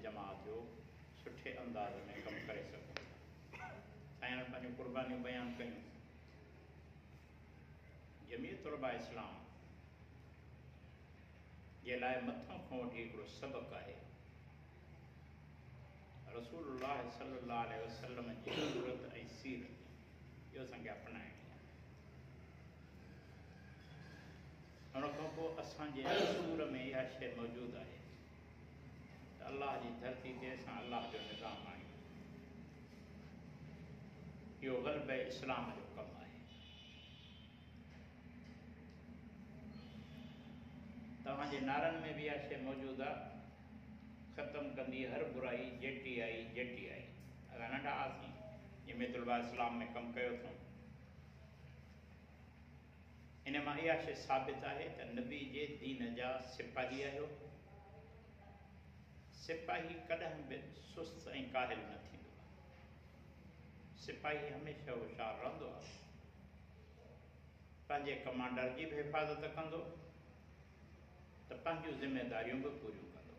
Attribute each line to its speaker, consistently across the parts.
Speaker 1: जमात जो सुठे अंदाज़ में कमु करे सघूं था। साईं पंहिंजूं क़ुर्बानियूं बयानु कयूं। जमीयत उलमा इस्लाम जे लाइ मथां खां वठी हिकिड़ो सबक़ु आहे। रसूलुल्लाह सल्लल्लाहु अलैहि वसल्लम जी सूरत ऐं सीरत इहो असांखे अपनाइणी आहे। उन खां पोइ असांजे दस्तूर में इहा शइ मौजूदु आहे त अलाह जी धरती ते असां अलाह जो निज़ाम आहियूं। इहो ग़ल्ब इस्लाम जो कमु आहे। तव्हांजे नारनि में बि इहा शइ मौजूदु आहे, ख़तमु कंदी हर बुराई जेटी आई जेटी आई। असां नंढा हुआसीं, जमीयत उलमा इस्लाम में कमु कयो अथऊं। इन मां इहा शइ साबित आहे त नबी जे दीन जा सिपाही आहियो। सिपाही कॾहिं बि सुस्त ऐं काहिल न थींदो आहे। सिपाही हमेशह होशियारु रहंदो आहे, पंहिंजे कमांडर जी बि हिफ़ाज़त कंदो त पंहिंजूं ज़िम्मेदारियूं बि पूरियूं कंदो।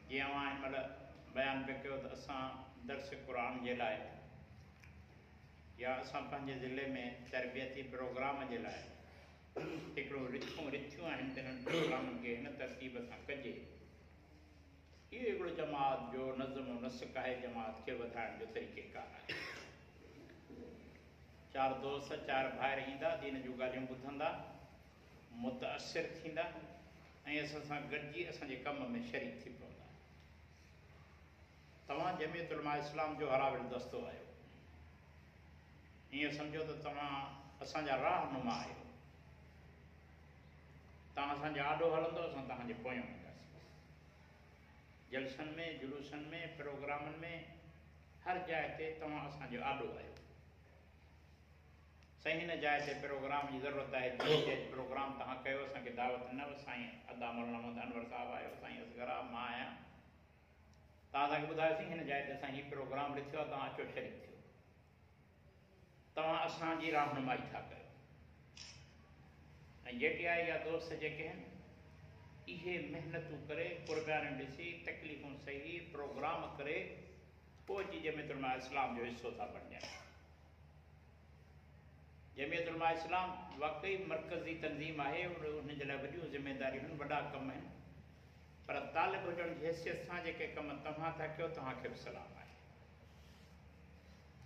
Speaker 1: जीअं मां हिन महिल बयानु पियो कयो त असां दर्स क़ुरान जे लाइ या असां पंहिंजे ज़िले में तरबियती प्रोग्राम जे लाइ हिकिड़ो रिथियूं आहिनि, तिन्हनि प्रोग्रामनि खे हिन तरतीब सां कजे। इहो हिकिड़ो जमात जो नज़्म नस्क आहे, जमात खे वधाइण जो तरीक़ेकार आहे। 4 दोस्त 4 भाइर ईंदा, दीन जूं ॻाल्हियूं ॿुधंदा, मुतासिर थींदा ऐं असां सां गॾिजी असांजे कम में शरीक थी पवंदा। तव्हां जमीयत उलमा इस्लाम जो हराविल दस्तो आहियो। ईअं सम्झो त तव्हां असांजा रहनुमा आहियो। तव्हां असांजो आॾो हलंदो, असां तव्हांजे पोयां हलंदासीं। जलसनि में, जुलूसनि में, प्रोग्रामनि में, हर जाइ ते तव्हां असांजो आॾो आहियो। साईं हिन जाइ ते प्रोग्राम जी ज़रूरत आहे, प्रोग्राम तव्हां कयो, असांखे दावत न। साईं अदा मौलाना मोहम्मद अनवर साहिबु आहियो, साईं असगर आहे, मां आहियां। तव्हां असांखे ॿुधायोसीं हिन जाइ ते असां हीउ प्रोग्राम लिखियो आहे, तव्हां अचो शरीक थियो। तव्हां असांजी रहनुमाई था कयो। ऐं जेटीआई या दोस्त जेके आहिनि, इहे महिनतूं करे, क़ुर्बानियूं ॾिसी, तकलीफ़ूं सही, प्रोग्राम करे पोइ अची जमीयत उलमा इस्लाम जो हिसो था बणिजनि। जमीयत उलमा इस्लाम वाक़ई मरकज़ी तंज़ीम आहे, उनजे लाइ वॾियूं ज़िम्मेदारियूं आहिनि, वॾा कम आहिनि। पर तालिब हुजण जी हैसियत सां जेके कम तव्हां था कयो, तव्हांखे बि सलाम आहे।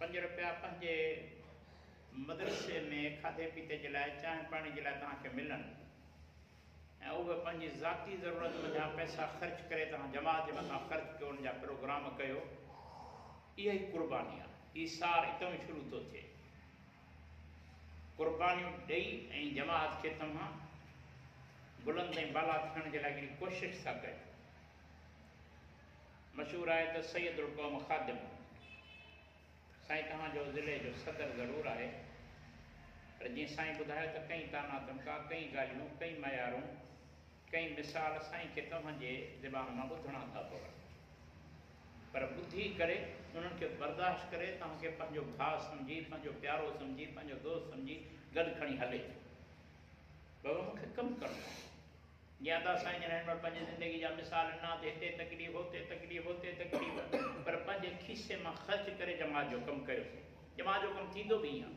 Speaker 1: 5 रुपया पंहिंजे मदरसे में खाधे पीते जे लाइ, चांहि पाणी जे लाइ तव्हांखे मिलनि ऐं उहे पंहिंजी ज़ाती ज़रूरत जा पैसा ख़र्च करे तव्हां जमात जे मथां ख़र्च कयो, उन जा प्रोग्राम कयो, इहा ई क़ुर्बानी आहे। ईसार हितां ई शुरू थो थिए। क़ुर्बानियूं ॾेई ऐं जमात खे तव्हां बुलंद ऐं बाला थियण जे लाइ हिकिड़ी कोशिशि था कयो। मशहूरु आहे त सैयदुल क़ौम ख़ादिम। साईं तव्हांजो ज़िले जो सदर ज़रूरु आहे, पर जीअं साईं ॿुधायो त कई ताना तमका, कई ॻाल्हियूं, कई मयारूं, कई मिसाल साईं खे तव्हांजे ज़बान मां ॿुधणा था पवनि। पर ॿुधी करे उन्हनि खे बर्दाश्त करे तव्हांखे पंहिंजो भाउ सम्झी, पंहिंजो प्यारो सम्झी, पंहिंजो दोस्त सम्झी गॾु खणी हले थो। बाबा मूंखे कमु करिणो आहे। जीअं अदा साईं जन हिन वटि पंहिंजी ज़िंदगी जा मिसाल ॾिना त हिते तकलीफ़, हुते तकलीफ़, हुते तकलीफ़, पर पंहिंजे खीसे मां ख़र्च करे जमात जो कमु कयोसीं। जमात जो कमु थींदो बि ईअं।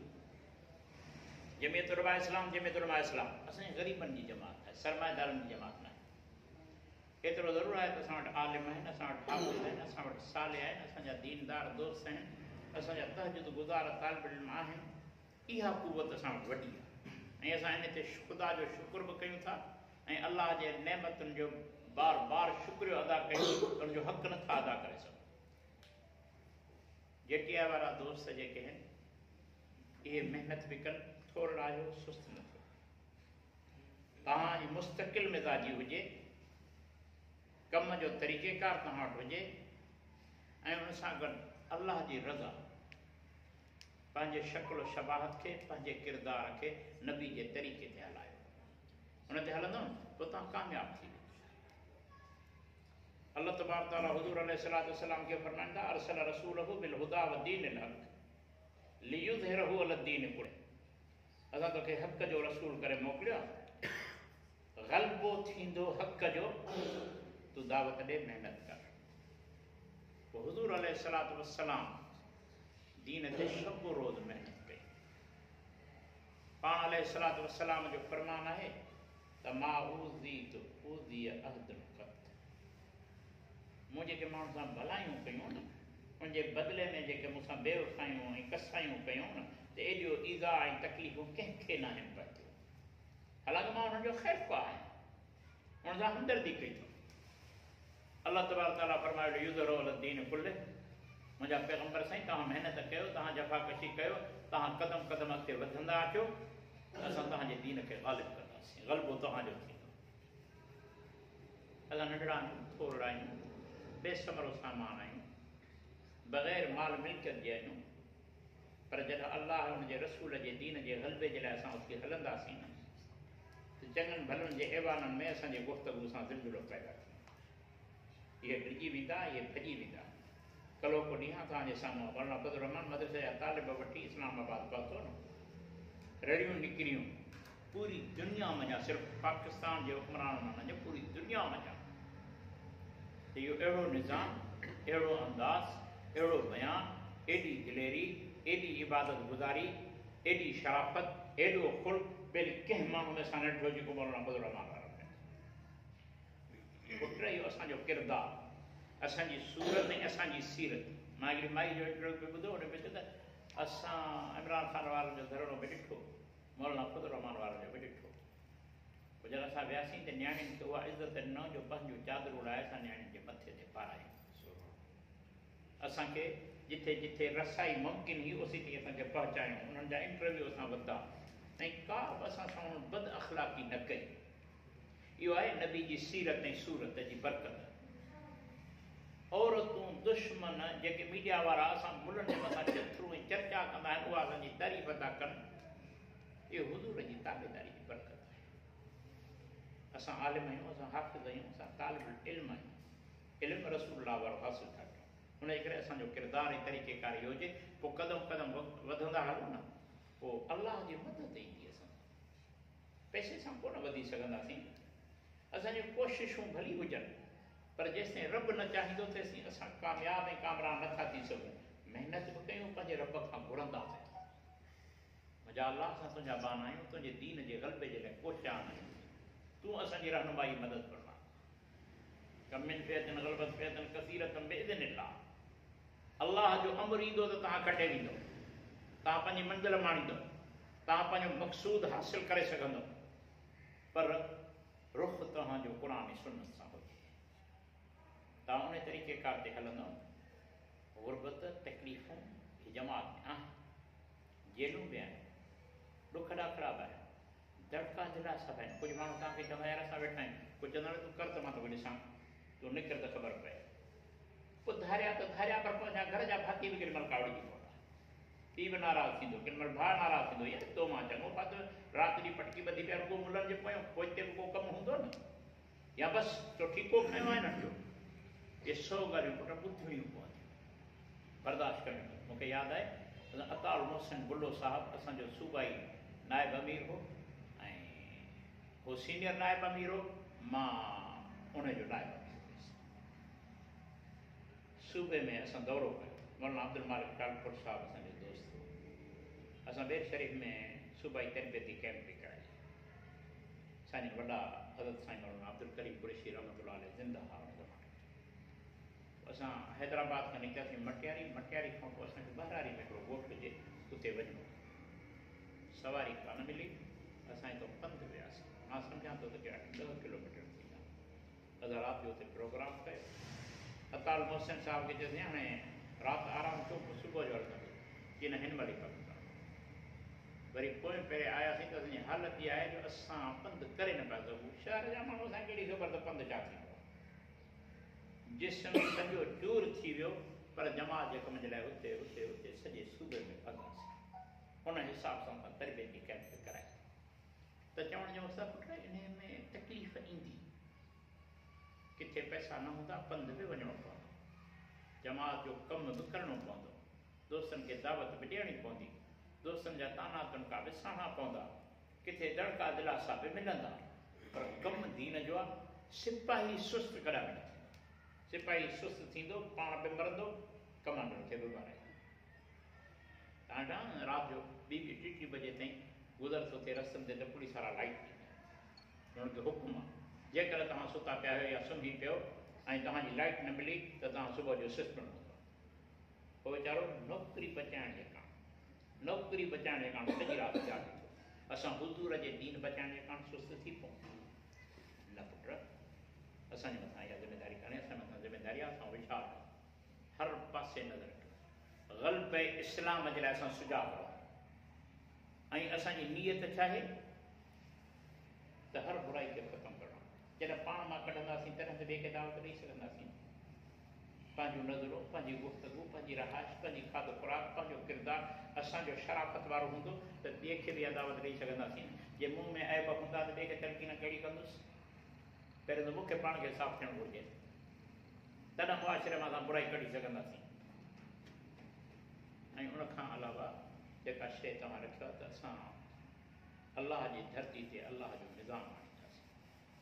Speaker 1: जमीयत उलमा इस्लाम, जमीयत उलमा इस्लाम असांजे ग़रीबनि जी जमात आहे, सरमाएदारनि जी जमात न आहे। एतिरो ज़रूरु आहे त असां वटि आलिम आहिनि, असां वटि हाफ़िज़ आहिनि, असां वटि साले आहिनि, असांजा दीनदार दोस्त आहिनि, असांजा तहजुद गुज़ार तालिब इल्म आहिनि। इहा क़ुवत असां वटि वॾी आहे ऐं असां इन ते ख़ुदा जो शुक्र बि कयूं था ऐं अलाह जे नेमतुनि जो बार बार शुक्रियो अदा कयूं, उनजो हक़ नथा अदा करे सघूं। जेटीआई वारा दोस्त जेके आहिनि, इहे महिनत बि कनि, थोरो आहियो, सुस्त न थियो। तव्हांजी मुस्तक़िल मिज़ाजी हुजे, कम जो तरीक़ेकार तव्हां वटि हुजे ऐं उन सां गॾु अलाह जी रज़ा, पंहिंजे शक्ल शबाहत खे, पंहिंजे किरदार खे नबी जे तरीक़े ते हलायो। उन ते हलंदो न पोइ तव्हां कामयाबु थी वेंदो। अल्लाह तबारक तआला हुज़ूर अलैहिस्सलातु वस्सलाम खे फरमाईंदा, अरसल रसूलहु बिल हुदा व दीनिल हक़ लियुज़हिरहु अलद्दीन कुल्लिहि। असां तोखे हक़ जो रसूल करे मोकिलियो, ग़लबो थींदो हक़ जो, तू दावत ॾे, महिनत कर। पोइ हुज़ूर अलैहिस्सलातु वस्सलाम दीन ते शब रोज़ महिनत कई। पाण अलैहिस्सलातु वस्सलाम जो फरमान आहे त मा ऊज़ीतु ऊज़िय अहदुन क़त, मूं जेके माण्हुनि सां भलायूं कयूं न, उनजे बदिले में जेके मूंसां बेवफ़ायूं ऐं कसायूं कयूं न, त एॾियो ईज़ा ऐं तकलीफ़ूं कंहिंखे न आहिनि पहुतियूं। हालांकि मां हुननि जो ख़ैरु ख़्वाह आहियां, हुन सां हमदर्दी कई अथऊं। अल्लाह तबारक ताला फरमायो युज़रो अल दीन कुल्ले, मुंहिंजा पैगम्बर साईं तव्हां महिनत कयो, तव्हां जफ़ाकशी कयो, तव्हां क़दम क़दम अॻिते वधंदा अचो, असां तव्हांजे दीन खे ग़ालिब कंदासीं, ग़लबो तव्हांजो थींदो। असां नंढड़ा आहियूं, थोरा आहियूं, बेसमरो सामान आहियूं, बग़ैर माल मिल्कियत जे आहियूं, पर जॾहिं अल्लाह हुनजे रसूल जे दीन जे ग़लबे जे लाइ असां उते हलंदासीं न, त चङनि भलनि जे ऐवाननि में असांजे गुफ़्तगू सां ज़िलज़िलो पैदा थींदो। इहे डिॼी वेंदा, इहे भॼी वेंदा। कलो को ॾींहुं तव्हांजे साम्हूं मौलाना फज़लुर रहमान मदरसे जा तालिब वठी इस्लामाबाद पहुतो न, रड़ियूं निकिरियूं पूरी दुनिया मञा, सिर्फ़ु पाकिस्तान जे हुक्मराननि न, पूरी दुनिया मञा त इहो अहिड़ो निज़ाम, अहिड़ो अंदाज़, अहिड़ो बयान, एॾी दिलेरी, एॾी इबादत गुज़ारी, एॾी शराफ़त, एॾो खुल ॿिए कंहिं माण्हू में असां ॾिठो जेको मौलाना फज़लुर रहमान वारो पुट। इहो असांजो किरदारु, असांजी सूरत ऐं असांजी सीरत। मां हिकिड़ी माई जो इंटरव्यू बि ॿुधो, हुन में चयो त असां इमरान ख़ान वारनि जो धरणो बि ॾिठो, मौलाना फज़लुर रहमान वारनि जो बि ॾिठो। पोइ जॾहिं असां वियासीं त नियाणियुनि खे उहा इज़त ॾिनो जो पंहिंजूं चादरूं उड़ाए असां नियाणियुनि जे मथे ते पारायूं। असांखे जिथे जिथे रसाई मुमकिन हुई उसी ते असांखे पहुचायूं, उन्हनि जा इंटरव्यू असां वरिता ऐं का बि असां सां बद अख़लाक़ी न कई। इहो आहे नबी जी सीरत ऐं सूरत जी बरकत। औरतूं दुश्मन जेके मीडिया वारा असां मुल्हनि जे मथां चथरूं ऐं चर्चा कंदा आहिनि, उहा असांजी तारीफ़ था कनि। इहो हुज़ूर जी ताबेदारी जी बरकत आहे। असां आलिम आहियूं, असां हाफ़िज़ आहियूं, असां तालिबुल इल्म आहियूं, इल्मु रसूलुल्लाह वारो हासिलु था कयूं। उन जे करे असांजो किरदारु ऐं तरीक़ेकार इहो हुजे, पोइ क़दम क़दम वधंदा हलूं न, पोइ अल्लाह जी मदद ईंदी। असां पैसे सां कोन वधी सघंदासीं, असांजूं कोशिशूं भली हुजनि, पर जेसिताईं रब न चाहींदो तेसिताईं असां कामयाबु ऐं कामरान नथा थी सघूं। महिनत बि कयूं, पंहिंजे रब खां घुरंदासीं। मुंहिंजा अलाह सां तुंहिंजा बान आहियूं, तुंहिंजे दीन जे ग़लबे जे लाइ कोशियां आहियूं, तूं असांजी रहनुमाई मदद फरमा। कमिन फ़ियतन ग़लबत फ़ियतन कसीरतन बिइज़्निल्लाह। अल्लाह जो अमर ईंदो त तव्हां कटे वेंदो, तव्हां पंहिंजी मंज़िल माणींदो, तव्हां पंहिंजो मक़सूद हासिल करे सघंदो, पर रुख़ तव्हांजो क़ुर ऐं सुन्नत सां हुजे। तव्हां उन तरीक़ेकार ते हलंदव। ग़ुरबत तकलीफ़ूं ही जमात में आहिनि, जेलूं बि आहिनि, ॾुख ॾाखड़ा बि आहिनि, दड़का दिला सभु आहिनि। कुझु माण्हू तव्हांखे चवंदा यार असां वेठा आहियूं, कुझु चवंदा तूं कर त मां तोखे ॾिसां, तूं निकिर त ख़बर पए। पोइ धारिया त धारिया, पर पोइ घर जा भाती बि केॾी महिल कावड़िजी पवंदा, पीउ बि नाराज़ थींदो, केॾी महिल भाउ नाराज़ थींदो, यार तो मां चङो पातो राति जी पटकी ॿधी पिया रुॻो मुलनि जे पोयां, पोइ हिते बि को कमु हूंदो न, या बसि तो ठीको खयो आहे नंढो। इहे 100 ॻाल्हियूं पुट ॿुधणियूं पवंदियूं, बर्दाश्त करणियूं। मूंखे यादि आहे अताउल मोहसिन बुल्लो साहिबु असांजो सूबाई नाइब अमीर हो, ऐं उहो सीनियर नाइब अमीर हो, मां उनजो नाइब अमीर हुयुसि। सूबे में असां दौरो कयो, मौलाना अब्दुल मालिक कालपुर साहिबु असांजो दोस्त हो। असां बेर शरीफ़ में सूबाई तरबियती कैंप बि कराई। असांजा वॾा हज़रत साईं मौलाना अब्दुल करीम कुरैशी रहमतुल्लाह अलैह ज़िंदा हुआ उन ज़माने में। असां हैदराबाद खां निकितासीं मटियारी, मटियारी खां पोइ असांखे बहरारी में हिकिड़ो ॻोठु हुजे, उते वञूं। सवारी कान मिली, असां हितां पंधु वियासीं। मां सम्झां थो त कहिड़ा 10 किलोमीटर थींदा। असां राति जो हुते प्रोग्राम कयो। अताउल मोहसिन साहिब खे चयोसीं हाणे राति आराम कयो, पोइ सुबुह जो हलंदो, की न हिन महिल ई कमु करणो। वरी पोइ पहिरें आयासीं त असांजी हालत इहा आहे जो असां पंधु करे न पिया सघूं। शहर जा माण्हू असांखे कहिड़ी ख़बर त पंधु छा थींदो। जिस्म सॼो चूर थी वियो, पर जमात जे कम जे लाइ उते उते उते सॼे सूबे में पहुतासीं। हुन हिसाब सां असां तरबियती कैंप कराए। त चवण जो मक़सदु पुट इन में तकलीफ़ ईंदी, किथे पैसा न हूंदा, पंधु बि वञिणो पवंदो, जमात जो कमु बि करिणो पवंदो, दोस्तनि खे दावत बि ॾियणी पवंदी, दोस्तनि जा ताना तनका बि साहणा पवंदा, किथे दड़का दिलासा बि मिलंदा, पर कमु दीन जो आहे। सिपाही सुस्त कॾहिं बि न थींदो। सिपाही सुस्त थींदो पाण बि मरंदो, कमांडर खे बि मारे। तव्हां ॼाण राति जो 2-2 बजे ताईं गुज़र थो थिए रस्तनि ते त पुलिस वारा लाइट ॾींदा आहिनि। हुननि खे हुकुम आहे जेकर तव्हां सुता पिया आहियो या सुम्ही पियो ऐं तव्हांजी लाइट न मिली त तव्हां सुबुह जो सुस्त हूंदो। पोइ वीचारो नौकिरी बचाइण जे कारण सॼी राति जाॻे थो। असां हुज़ूर जे दीन बचाइण जे कारण सुस्त थी पऊं? न पुट, असांजे मथां इहा ज़िमेदारी कान्हे। असांजे मथां ज़िमेदारी आहे असां विशाल हर पासे नज़र रखूं, ग़ल्ब इस्लाम जे लाइ असां सुजाॻ रहूं। ऐं असांजी नीयत छा आहे त हर बुराई खे ख़तमु करणो। जॾहिं पाण मां कढंदासीं तॾहिं त ॿिए खे दावत ॾेई सघंदासीं। पंहिंजूं नज़रूं, पंहिंजी गुफ़्तगू, पंहिंजी रहाइश, पंहिंजी खाधो खुराक, पंहिंजो किरदारु असांजो शराफ़त वारो हूंदो त ॿिए खे बि इहा दावत ॾेई सघंदासीं। जे मुंहं में ऐब हूंदा त ॿिए खे तलक़ीन कहिड़ी कंदुसि? पहिरियों त मूंखे पाण खे साफ़ु थियणु घुरिजे, तॾहिं मुआशिरे मां असां बुराई कढी सघंदासीं। ऐं उनखां अलावा जेका शइ तव्हां रखियो आहे त असां अलाह जी धरती ते अलाह जो निज़ाम आणींदासीं।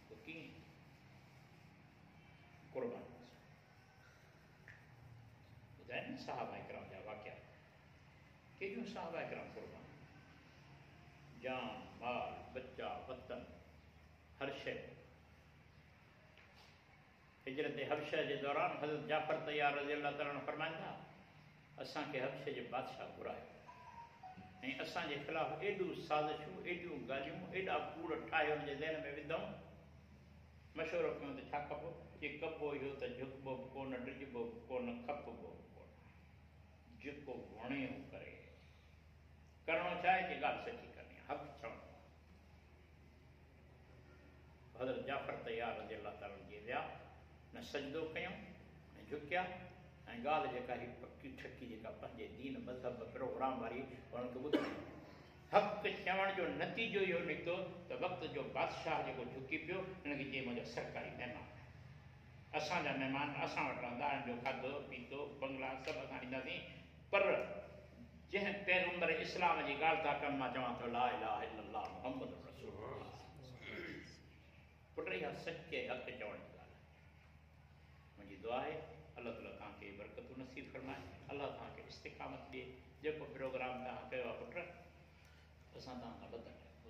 Speaker 1: पोइ कीअं? क़ुर्बान ॿुधाइनि न सहाबा किराम जा वाक़िया। केॾियूं सहाबा किराम क़ुर्बान, जान, माल, बच्चा, वतन, हर शइ। हिजरत हबशा जे दौरान हज़रत जाफ़र तैयार रज़ी अल्लाह ताला अन्हु फरमाइनि था असांखे हबशे जे बादशाह घुरायो ऐं असांजे ख़िलाफ़ु एॾियूं साज़िशूं, एॾियूं ॻाल्हियूं, एॾा कूड़ ठाहे हुनजे ज़हन में विधऊं। मशवरो कयूं त छा कबो? जे कबो इहो त झुकबो बि कोन, ॾिजबो बि कोन, खपबो बि कोन। जेको वणे करे करणो छा आहे? जे ॻाल्हि सची करणी आहे, हक़ चवणो आहे। हज़रत जाफ़र तैयार रज़ी अल्लाह ताला जी विया, न सजदो कयूं न झुकिया। ऐं ॻाल्हि जेका ही पकी ठकी जेका पंहिंजे दीन मज़हब प्रोग्राम वारी उन्हनि खे ॿुधाई। हक़ चवण जो नतीजो इहो निकितो त वक़्त जो बादशाह जेको झुकी पियो हिनखे चई मुंहिंजा सरकारी महिमान, असांजा महिमान असां वटि रहंदा, हिन जो खाधो पीतो बंगला सभु असां ॾींदासीं। पर जंहिं पैगम्बर इस्लाम जी ॻाल्हि था कनि, मां चवां थो ला इलाहा इल्लल्लाह मुहम्मद रसूलुल्लाह। पुट इहा सचे हक़ चवण जी ॻाल्हि आहे। मुंहिंजी दुआ आहे अल्लाह ताला तव्हांखे बरकतूं नसीब फरमाए, अल्लाह तव्हांखे इस्तिक़ामत ॾिए। जेको प्रोग्राम तव्हां कयो आहे पुट, असां तव्हां खां ॿधल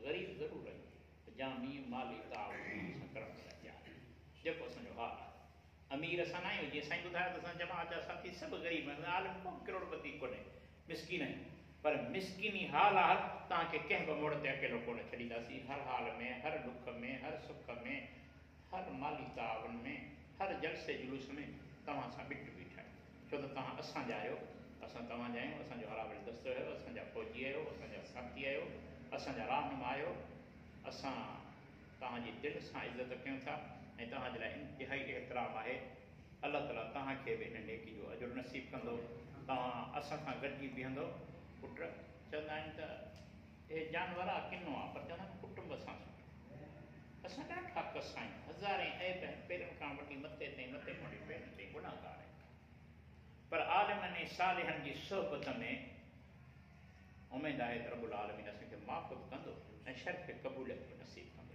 Speaker 1: ग़रीब ज़रूरु आहियूं, जामी माली ताउन सां करण लाइ तयार। जेको असांजो हाल आहे, अमीर असां न आहियूं। जीअं साईं ॿुधायो त असां जमात जा साथी सभु ग़रीब आहिनि, आलिम को करोड़पति कोन्हे, मिसकिन आहियूं। पर मिसकिनी हाल आहे, तव्हांखे कंहिं बि मोड़ ते अकेलो कोन छॾींदासीं। हर हाल में, हर दुख में, हर सुख में, हर माली ताउन में, हर जलसे जुलूस में तव्हां सां ॿिट बीठा आहियूं। छो त तव्हां असांजा आहियो, असां तव्हांजा आहियूं। असांजो हरावल दस्तो आहियो, असांजा फ़ौजी आहियो, असांजा साथी आहियो, असांजा रहनुमा आहियो। असां तव्हांजी दिलि सां इज़त कयूं था ऐं तव्हांजे लाइ इंतिहाई एतिराम आहे। अल्लाह ताला तव्हांखे बि हिन नेकी जो अजुर नसीब कंदो। तव्हां असां सां गॾिजी बीहंदो। पुट चवंदा आहिनि त हे जानवर आहे किनो आहे, पर चवंदा आहिनि कुटुंब सां सुठो। असां ॾाढा कस आहियूं, हज़ारे ऐब आहिनि, पेरनि खां वठी मथे ताईं, मथे खां वठी पेरनि ताईं गुनाहगार आहियूं। पर आलिमनि ऐं सालिहनि जी सोहबत में उमेदु आहे त रब्बुल आलमीन असांखे माफ़ बि कंदो ऐं शर्फ़ क़बूलियत बि नसीब कंदो।